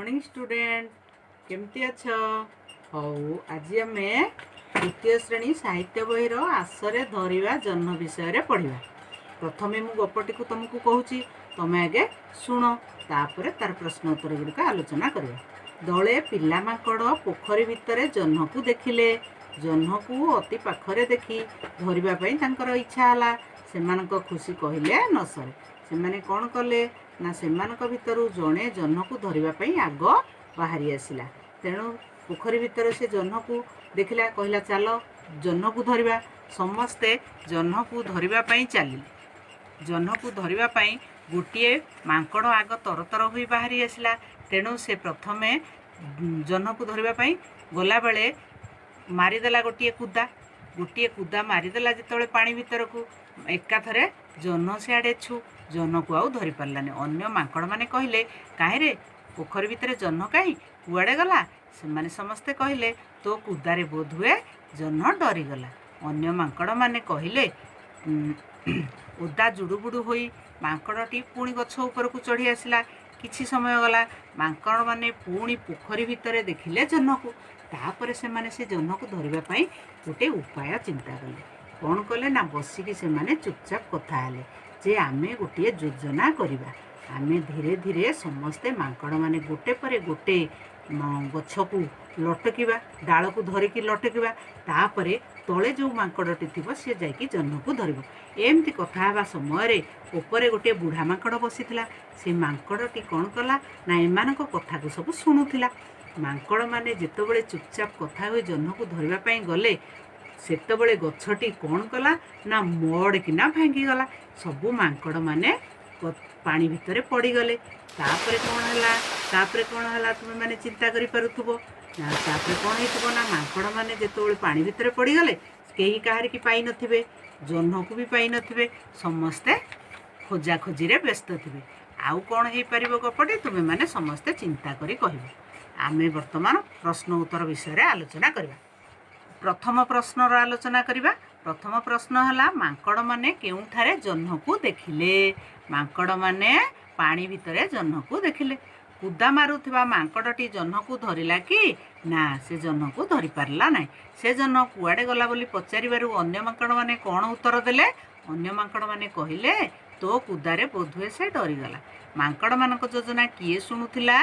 Morning student केमती अच्छ हऊ आज आम द्वितीय श्रेणी साहित्य बही आसरे धरिबा जन्म विषय पढ़ा। प्रथमे मु गपटी को तुमको कहूँ तुम आगे शुण तापर तार प्रश्न उत्तर गुड़िक आलोचना करवा। दले पिला माकड़ पोखरी भितर जह्न को देखिले। जह्न को अति पाखरे देखी धरिबा इच्छा हला। सेमानक खुशी कहले न सरे। सेमाने कौन कले ना सेमानक भितरु जड़े जह्न को धरिबा आग बाहरी आसिला। तेणु पोखरी भितर से जह्न को देखला कहला चल जह्न को धरिबा। समस्ते जह्न को धरिबा चलिले। जह्न को धरिबा गोटे मांकड़ आग तरतर हो बाहरी आसिला। तेणु से प्रथमे जह्न को धरिबा गला बेले मारिदेला गोटे कूदा मारिदेला जिते पानी भितर को एकाथरे जह्न सियाड़े छु जह्न को आउ धरी पारानी। अन्य मांकड़ मैंने कहले काहे पोखरी भितर जह्न कहीं कुआड़े गला। से समस्ते कहले तो कूदारे बोध हुए जह्न डरीगला। अन्य मांकड़ मैंने कहले ओदा जुड़ुबुड़ु होई मांकड़टी पुणी गछ उपर को चढ़ी आसला। किछि समय गला मांकड़ मैंने पुणी पोखरी भितर देखिले जह्न को। तापर से जह्न को धरिबा गोटे उपाय चिंता कले। कौन कले ना बसिकी से चुपचाप कथा हेले जे आमे गोटे योजना करिबा। आमे धीरे धीरे समस्ते मांकड़ माने गोटे पर गोटे गछ को लटकिबा, डाल को धरिकी लटकिबा। तापर तले जो मांकड़टी थिबो से जाइकी जह्न को धरिबो। एमती कथा हेबा समय ऊपर गोटे बुढ़ा मांकड़ बसिथिला। से मांकड़टी कौन कला ना एमानक कथा को सब शुणुथिला। मांकड़ माने जेतेबेले चुपचाप कथा होई जह्न को धरिबा गले सेतेबेले गछटी कौन कला ना मड़किना भांगीगला। सबू मांकड़ माने पानी भितर पड़गले। तापर कौन है तुम मैंने चिंता करि पारुथुबो ना। तापर कौन हेतुबो ना मांकड़ माने जेतेबेले पानी भितर पड़गले केही काहार की पाई नथिबे, जह्न को भी पाई नथिबे। समस्ते खोजा खोजी रे व्यस्त थिबे। आउ कौन हे परिबो गपटे तुमे माने समस्ते चिंता करि कहिबो। आमे वर्तमान प्रश्न उत्तर विषय आलोचना करिबा। प्रथम प्रश्नर आलोचना करिबा। प्रथम प्रश्न हला मांकड़ माने केउठारे जह्न को देखिले। मांकड़ माने पानी भितरे जह्न को देखिले। कूदा मारुथिबा मांकड़टी जह्न को धरिला कि ना से जह्न को धरि पारला नाही। से जह्न कुआडे गला बोली पचारिबारु अन्य मांकड़ माने कौन उत्तर देले। अन्य मांकड़ माने कहिले तो कूदारे बोधुए से डरीगला। मांकड़ मानक योजना किए शुणुथिला।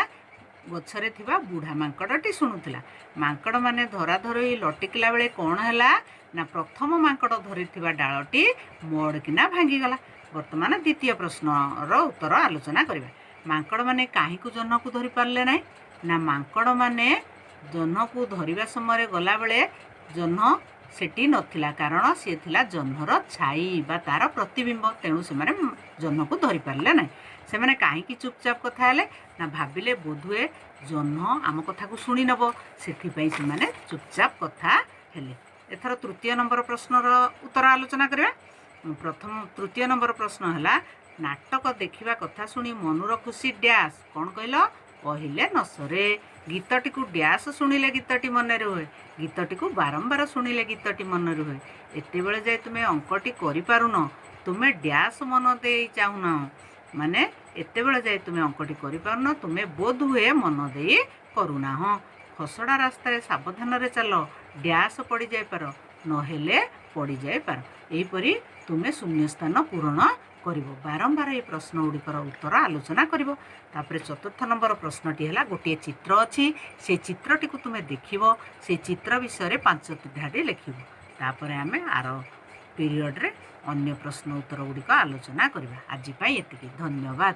गछरे थिबा बुढ़ा मांकड़टी शुणुथिला। मांकड़ माने धरा धरी लटिकला बेले कौन हैला ना प्रथम मांकड़ धरिथिबा डालटी मड़किना भांगीगला। वर्तमान द्वितीय प्रश्नर उत्तर आलोचना करिबा। मांकड़ माने काहे को जह्न को धरि पारले नाही ना मांकड़ माने जह्न को धरिबा समय गला बेले जह्न सेठी नथिला। कारण सी थिला जह्नर छाई बा तार प्रतिबिंब। तेणु से जह्न को धरि पारले नाही। से माने काहे चुपचाप कथा हेले ना भाविले बोधुए जह्न आम कथा को शुणी नब। सेथिपई से माने चुपचाप कथा हेले। एथर तृतीय नंबर प्रश्नर उत्तर आलोचना करिबा। तृतीय नंबर प्रश्न है नाटक देखिबा कथा शुणी मनुर खुशी डैश कौन कहल कहले न सरे। गीतटी को डैश शुणिले गीतटी मन रुहे। गीतटी को बारंबार शुणिले गीतटी मन रुहे। एते बेले जाए तुमे अंकटी करि पारुन तुमे डैश मन दे चाहुना। माने एते बेले जाए तुमे अंकटी करि पारुन तुमे बोध हुए मन दे करुना। हाँ खसड़ा रास्तार सावधान रे चल डैश पड़ जाए पार नहेले पड़ जाए पार। एहीपरि तुमे शून्य स्थान पूरण करिवो। बारंबार ये प्रश्न गुड़िकर उत्तर आलोचना करिवो। तापर चतुर्थ नंबर प्रश्नटी है गोटे चित्र अच्छी से चित्रटी को तुमे देखिवो। से चित्र विषय 5 धाड़ी लिखिवो। तापर आमे आर पीरियड रे अन्य प्रश्न उत्तर गुड़िक आलोचना करिवा। आज पई एतिकी। धन्यवाद।